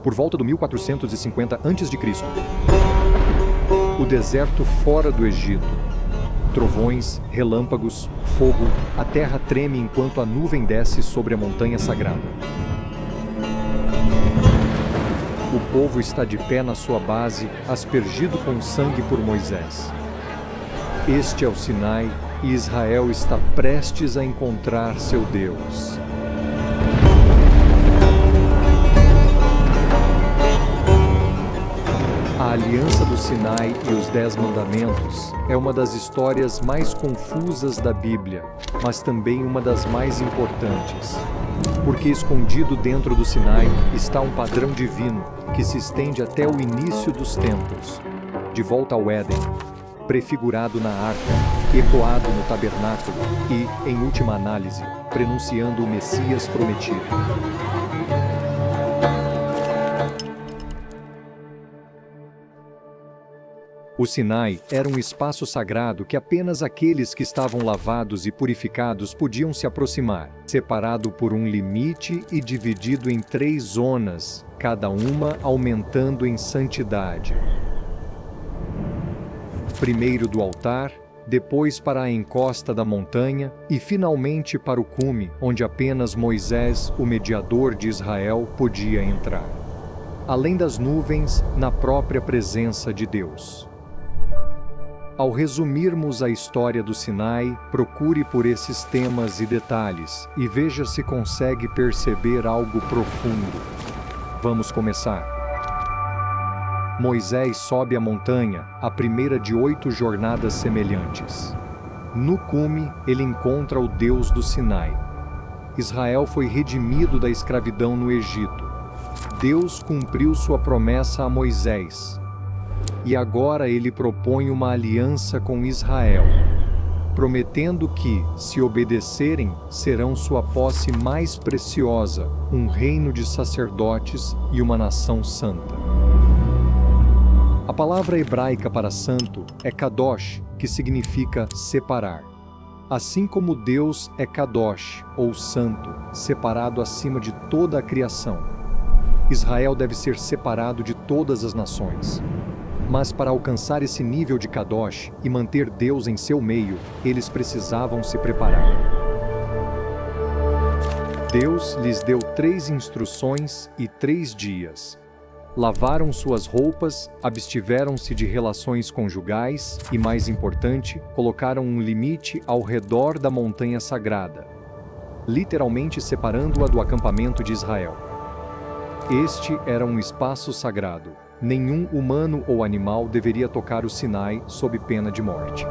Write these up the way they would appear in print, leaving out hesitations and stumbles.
por volta do 1450 a.C. O deserto fora do Egito. Trovões, relâmpagos, fogo, a terra treme enquanto a nuvem desce sobre a montanha sagrada. O povo está de pé na sua base, aspergido com sangue por Moisés. Este é o Sinai, e Israel está prestes a encontrar seu Deus. A Aliança do Sinai e os 10 Mandamentos é uma das histórias mais confusas da Bíblia, mas também uma das mais importantes. Porque escondido dentro do Sinai está um padrão divino que se estende até o início dos tempos, de volta ao Éden, prefigurado na arca, ecoado no tabernáculo e, em última análise, prenunciando o Messias prometido. O Sinai era um espaço sagrado que apenas aqueles que estavam lavados e purificados podiam se aproximar, separado por um limite e dividido em 3 zonas, cada uma aumentando em santidade. Primeiro do altar, depois para a encosta da montanha e finalmente para o cume, onde apenas Moisés, o mediador de Israel, podia entrar. Além das nuvens, na própria presença de Deus. Ao resumirmos a história do Sinai, procure por esses temas e detalhes e veja se consegue perceber algo profundo. Vamos começar. Moisés sobe a montanha, a primeira de 8 jornadas semelhantes. No cume, ele encontra o Deus do Sinai. Israel foi redimido da escravidão no Egito. Deus cumpriu sua promessa a Moisés. E agora ele propõe uma aliança com Israel, prometendo que, se obedecerem, serão sua posse mais preciosa, um reino de sacerdotes e uma nação santa. A palavra hebraica para santo é kadosh, que significa separar. Assim como Deus é kadosh, ou santo, separado acima de toda a criação, Israel deve ser separado de todas as nações. Mas para alcançar esse nível de kadosh e manter Deus em seu meio, eles precisavam se preparar. Deus lhes deu 3 instruções e 3 dias. Lavaram suas roupas, abstiveram-se de relações conjugais e, mais importante, colocaram um limite ao redor da montanha sagrada, literalmente separando-a do acampamento de Israel. Este era um espaço sagrado. Nenhum humano ou animal deveria tocar o Sinai sob pena de morte.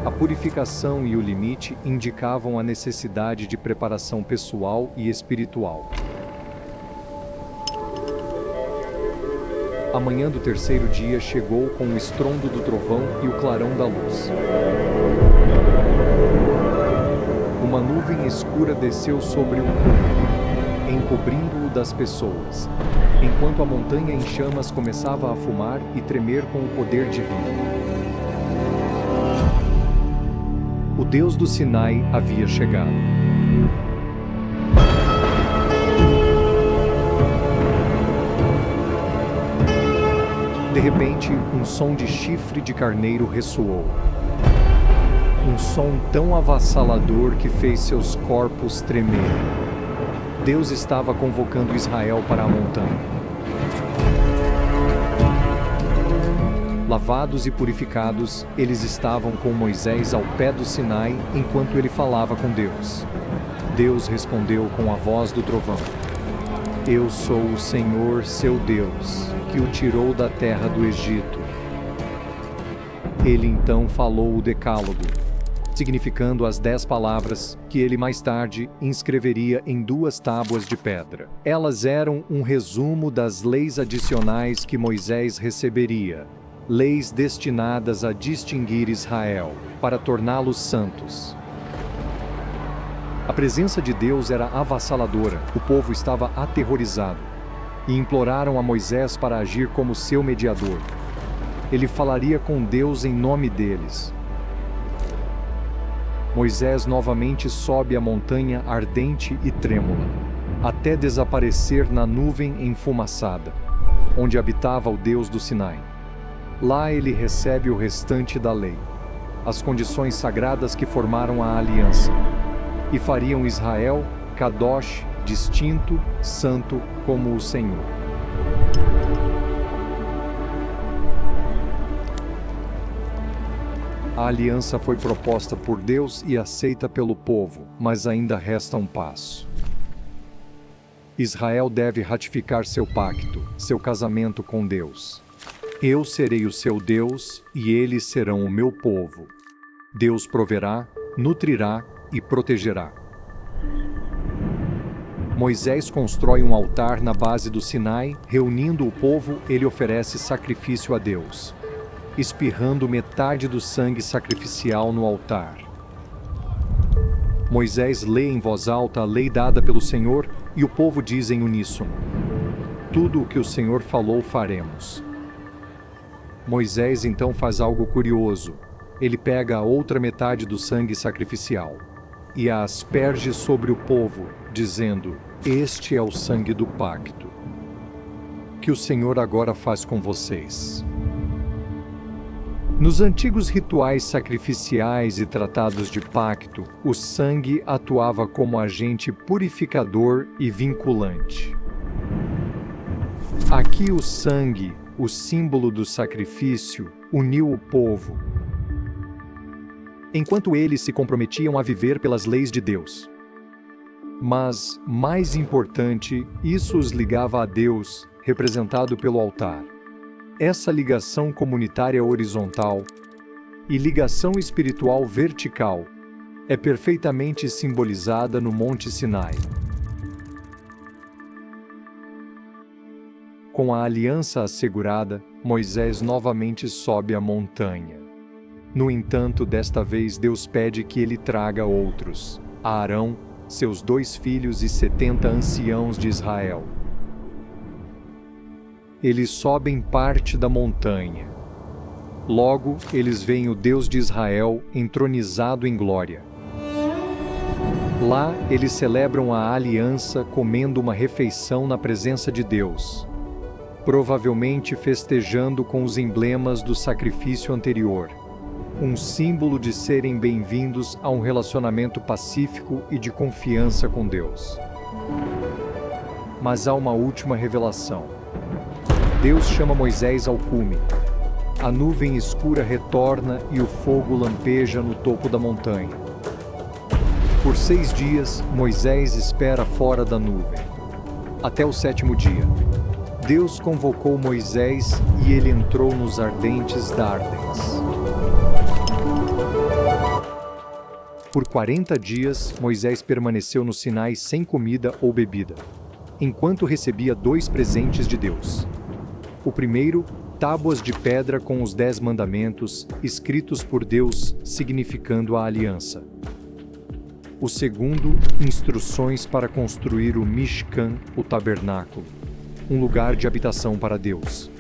A purificação e o limite indicavam a necessidade de preparação pessoal e espiritual. A manhã do 3º dia chegou com o estrondo do trovão e o clarão da luz. Uma nuvem escura desceu sobre o cume, encobrindo-o das pessoas, enquanto a montanha em chamas começava a fumar e tremer com o poder divino. O Deus do Sinai havia chegado. De repente, um som de chifre de carneiro ressoou. Um som tão avassalador que fez seus corpos tremer. Deus estava convocando Israel para a montanha. Lavados e purificados, eles estavam com Moisés ao pé do Sinai enquanto ele falava com Deus. Deus respondeu com a voz do trovão: Eu sou o Senhor, seu Deus, que o tirou da terra do Egito. Ele então falou o Decálogo, significando as 10 palavras que ele mais tarde inscreveria em 2 tábuas de pedra. Elas eram um resumo das leis adicionais que Moisés receberia, leis destinadas a distinguir Israel, para torná-los santos. A presença de Deus era avassaladora, o povo estava aterrorizado, e imploraram a Moisés para agir como seu mediador. Ele falaria com Deus em nome deles. Moisés novamente sobe a montanha ardente e trêmula. até desaparecer na nuvem enfumaçada, onde habitava o Deus do Sinai. Lá ele recebe o restante da lei, as condições sagradas que formaram a aliança, e fariam Israel, Kadosh, distinto, santo como o Senhor. A aliança foi proposta por Deus e aceita pelo povo, mas ainda resta um passo. Israel deve ratificar seu pacto, seu casamento com Deus. Eu serei o seu Deus e eles serão o meu povo. Deus proverá, nutrirá e protegerá. Moisés constrói um altar na base do Sinai, reunindo o povo, ele oferece sacrifício a Deus, espirrando metade do sangue sacrificial no altar. Moisés lê em voz alta a lei dada pelo Senhor e o povo diz em uníssono: tudo o que o Senhor falou faremos. Moisés então faz algo curioso. Ele pega a outra metade do sangue sacrificial e a asperge sobre o povo, dizendo: este é o sangue do pacto, que o Senhor agora faz com vocês. Nos antigos rituais sacrificiais e tratados de pacto, o sangue atuava como agente purificador e vinculante. Aqui o sangue, o símbolo do sacrifício, uniu o povo, enquanto eles se comprometiam a viver pelas leis de Deus. Mas, mais importante, isso os ligava a Deus, representado pelo altar. Essa ligação comunitária horizontal e ligação espiritual vertical é perfeitamente simbolizada no Monte Sinai. Com a aliança assegurada, Moisés novamente sobe a montanha. No entanto, desta vez Deus pede que ele traga outros: Arão, seus 2 filhos e 70 anciãos de Israel. Eles sobem parte da montanha. Logo, eles veem o Deus de Israel entronizado em glória. Lá, eles celebram a aliança comendo uma refeição na presença de Deus, provavelmente festejando com os emblemas do sacrifício anterior, um símbolo de serem bem-vindos a um relacionamento pacífico e de confiança com Deus. Mas há uma última revelação. Deus chama Moisés ao cume. A nuvem escura retorna e o fogo lampeja no topo da montanha. Por 6 dias, Moisés espera fora da nuvem. Até o 7º dia, Deus convocou Moisés e ele entrou nos ardentes Dardens. Por 40 dias, Moisés permaneceu no Sinai sem comida ou bebida, enquanto recebia 2 presentes de Deus. O primeiro, tábuas de pedra com os 10 mandamentos, escritos por Deus, significando a aliança. O segundo, instruções para construir o Mishkan, o tabernáculo, um lugar de habitação para Deus.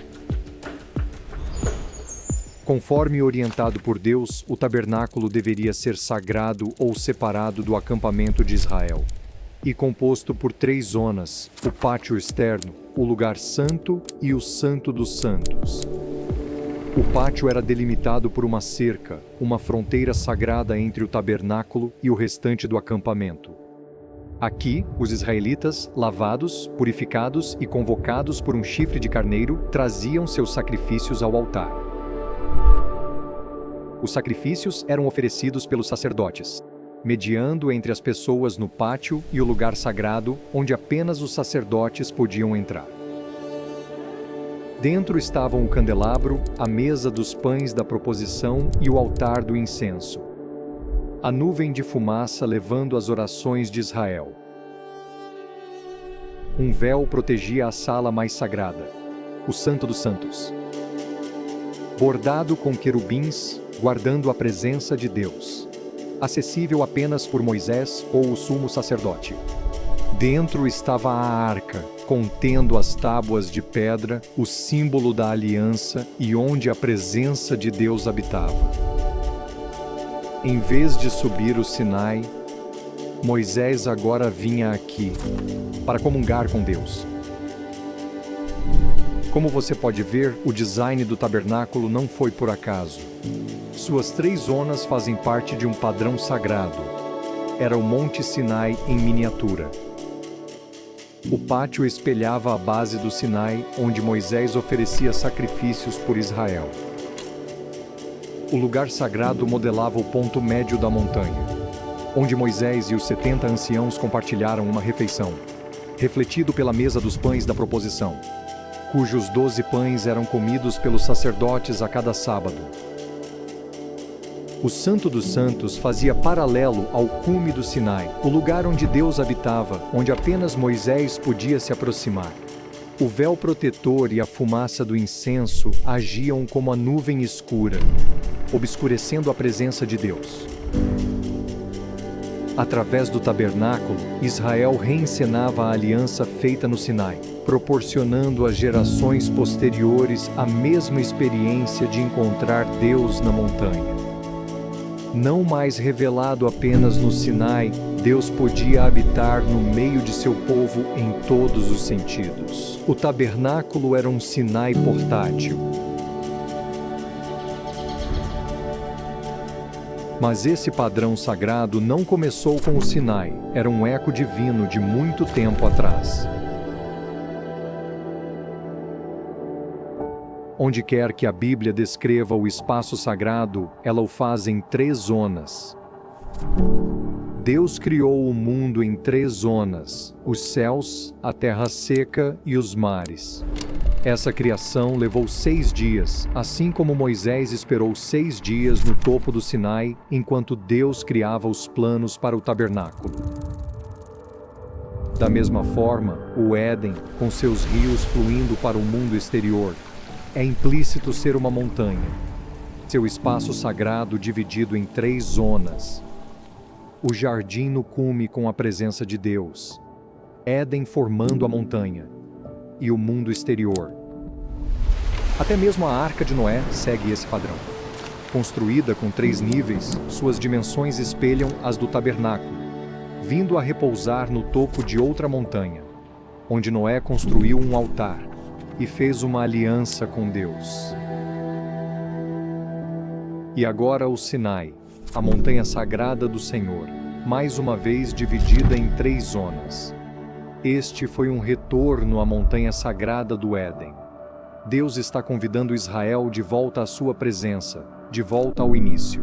Conforme orientado por Deus, o tabernáculo deveria ser sagrado ou separado do acampamento de Israel, e composto por 3 zonas: o pátio externo, o lugar santo e o santo dos santos. O pátio era delimitado por uma cerca, uma fronteira sagrada entre o tabernáculo e o restante do acampamento. Aqui, os israelitas, lavados, purificados e convocados por um chifre de carneiro, traziam seus sacrifícios ao altar. Os sacrifícios eram oferecidos pelos sacerdotes, mediando entre as pessoas no pátio e o lugar sagrado, onde apenas os sacerdotes podiam entrar. Dentro estavam o candelabro, a mesa dos pães da proposição e o altar do incenso. A nuvem de fumaça levando as orações de Israel. Um véu protegia a sala mais sagrada, o Santo dos Santos, bordado com querubins, guardando a presença de Deus, acessível apenas por Moisés ou o sumo sacerdote. Dentro estava a arca, contendo as tábuas de pedra, o símbolo da aliança e onde a presença de Deus habitava. Em vez de subir o Sinai, Moisés agora vinha aqui para comungar com Deus. Como você pode ver, o design do tabernáculo não foi por acaso. Suas 3 zonas fazem parte de um padrão sagrado. Era o Monte Sinai em miniatura. O pátio espelhava a base do Sinai, onde Moisés oferecia sacrifícios por Israel. O lugar sagrado modelava o ponto médio da montanha, onde Moisés e os 70 anciãos compartilharam uma refeição, refletido pela mesa dos pães da proposição, cujos 12 pães eram comidos pelos sacerdotes a cada sábado. O Santo dos Santos fazia paralelo ao cume do Sinai, o lugar onde Deus habitava, onde apenas Moisés podia se aproximar. O véu protetor e a fumaça do incenso agiam como a nuvem escura, obscurecendo a presença de Deus. Através do tabernáculo, Israel reencenava a aliança feita no Sinai, proporcionando às gerações posteriores a mesma experiência de encontrar Deus na montanha. Não mais revelado apenas no Sinai, Deus podia habitar no meio de seu povo em todos os sentidos. O tabernáculo era um Sinai portátil. Mas esse padrão sagrado não começou com o Sinai, era um eco divino de muito tempo atrás. Onde quer que a Bíblia descreva o espaço sagrado, ela o faz em 3 zonas. Deus criou o mundo em 3 zonas: os céus, a terra seca e os mares. Essa criação levou 6 dias, assim como Moisés esperou 6 dias no topo do Sinai, enquanto Deus criava os planos para o tabernáculo. Da mesma forma, o Éden, com seus rios fluindo para o mundo exterior, é implícito ser uma montanha, seu espaço sagrado dividido em 3 zonas. O jardim no cume com a presença de Deus, Éden formando a montanha, e o mundo exterior. Até mesmo a Arca de Noé segue esse padrão. Construída com 3 níveis, suas dimensões espelham as do tabernáculo, vindo a repousar no topo de outra montanha, onde Noé construiu um altar e fez uma aliança com Deus. E agora o Sinai, a montanha sagrada do Senhor, mais uma vez dividida em 3 zonas. Este foi um retorno à montanha sagrada do Éden. Deus está convidando Israel de volta à sua presença, de volta ao início.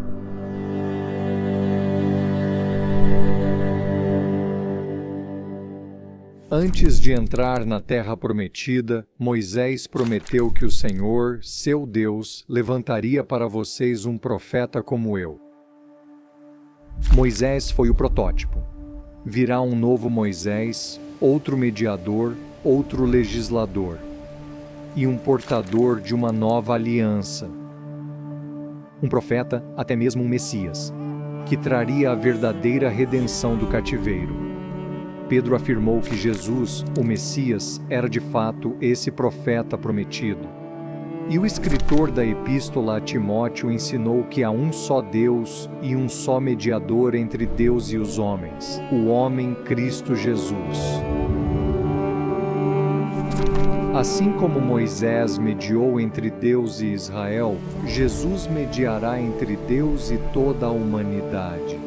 Antes de entrar na terra prometida, Moisés prometeu que o Senhor, seu Deus, levantaria para vocês um profeta como eu. Moisés foi o protótipo. Virá um novo Moisés, outro mediador, outro legislador, e um portador de uma nova aliança. Um profeta, até mesmo um Messias, que traria a verdadeira redenção do cativeiro. Pedro afirmou que Jesus, o Messias, era de fato esse profeta prometido. E o escritor da epístola a Timóteo ensinou que há um só Deus e um só mediador entre Deus e os homens, o homem Cristo Jesus. Assim como Moisés mediou entre Deus e Israel, Jesus mediará entre Deus e toda a humanidade.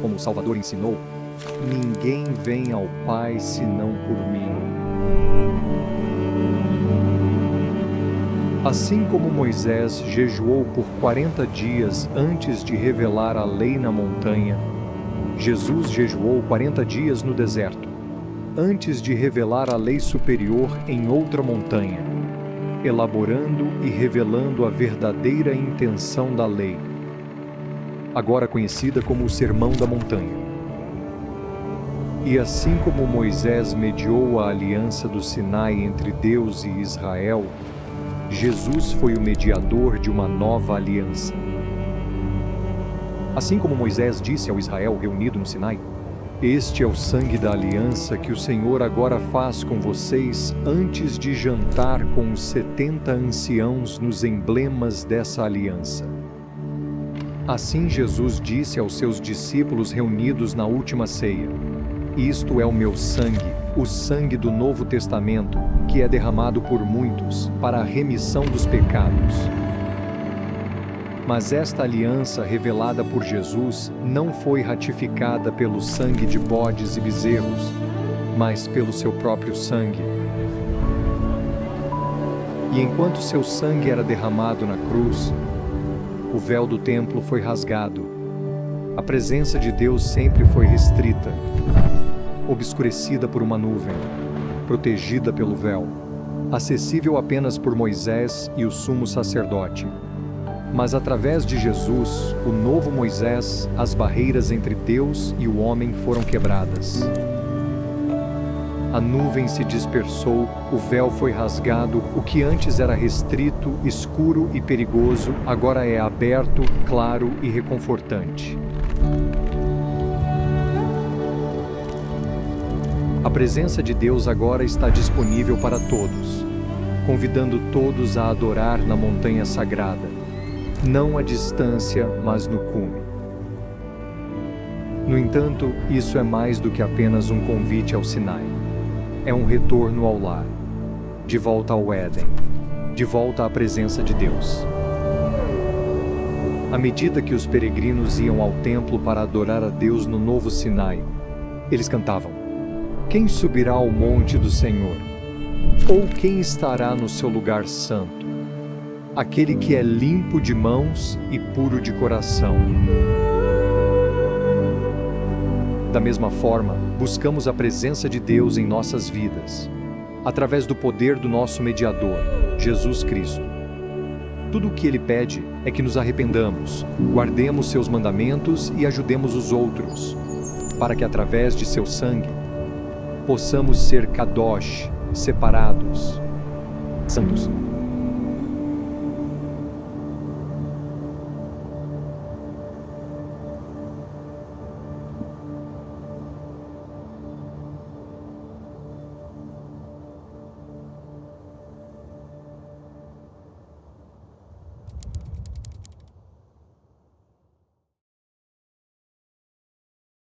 Como o Salvador ensinou, ninguém vem ao Pai senão por mim. Assim como Moisés jejuou por 40 dias antes de revelar a lei na montanha, Jesus jejuou 40 dias no deserto, antes de revelar a lei superior em outra montanha, elaborando e revelando a verdadeira intenção da lei, agora conhecida como o Sermão da Montanha. E assim como Moisés mediou a aliança do Sinai entre Deus e Israel, Jesus foi o mediador de uma nova aliança. Assim como Moisés disse ao Israel reunido no Sinai, este é o sangue da aliança que o Senhor agora faz com vocês antes de jantar com os 70 anciãos nos emblemas dessa aliança. Assim Jesus disse aos seus discípulos reunidos na última ceia: Isto é o meu sangue, o sangue do Novo Testamento, que é derramado por muitos para a remissão dos pecados. Mas esta aliança revelada por Jesus não foi ratificada pelo sangue de bodes e bezerros, mas pelo seu próprio sangue. E enquanto seu sangue era derramado na cruz, o véu do templo foi rasgado. A presença de Deus sempre foi restrita, obscurecida por uma nuvem, protegida pelo véu, acessível apenas por Moisés e o sumo sacerdote. Mas através de Jesus, o novo Moisés, as barreiras entre Deus e o homem foram quebradas. A nuvem se dispersou, o véu foi rasgado, o que antes era restrito, escuro e perigoso, agora é aberto, claro e reconfortante. A presença de Deus agora está disponível para todos, convidando todos a adorar na montanha sagrada, não à distância, mas no cume. No entanto, isso é mais do que apenas um convite ao Sinai. É um retorno ao lar, de volta ao Éden, de volta à presença de Deus. À medida que os peregrinos iam ao templo para adorar a Deus no novo Sinai, eles cantavam: Quem subirá ao monte do Senhor? Ou quem estará no seu lugar santo? Aquele que é limpo de mãos e puro de coração. Da mesma forma, buscamos a presença de Deus em nossas vidas, através do poder do nosso mediador, Jesus Cristo. Tudo o que Ele pede é que nos arrependamos, guardemos seus mandamentos e ajudemos os outros, para que através de seu sangue, possamos ser kadosh, separados, santos.